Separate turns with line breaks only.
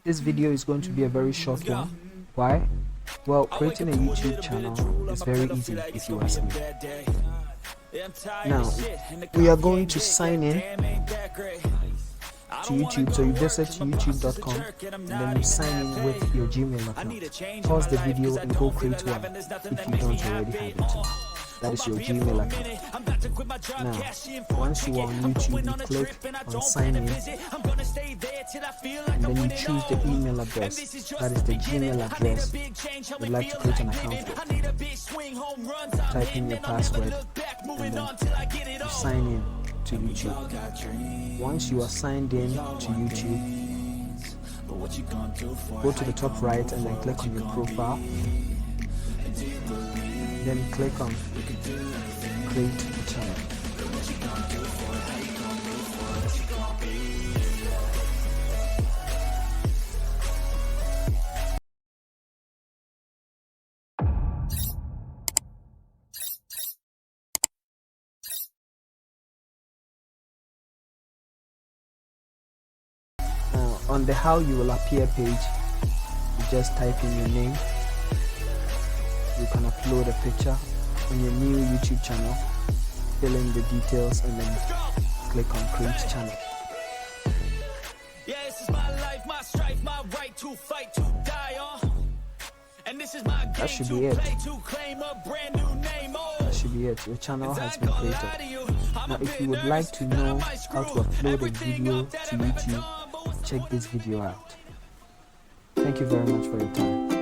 This video is going to be a very short one. Why? Well, creating a YouTube channel is very easy if you ask me. Now, we are going to sign in to YouTube. So you visit youtube.com and then you sign in with your Gmail account. Pause the video and go create one if you don't already have it. That is your Gmail account. Now, once you are on YouTube, you click on sign in and then you choose the email address. That is the Gmail address you'd like to create an account with. Type in your password and then you sign in to YouTube. Once you are signed in to YouTube, go to the top right and then click on your profile. Then click on create channel. On the how you will appear page, you just type in your name. You can upload a picture on your new YouTube channel, fill in the details and then click on create channel. That should be it. That should be it. Your channel has been created. Now if you would like to know how to upload a video to YouTube, check this video out. Thank you very much for your time.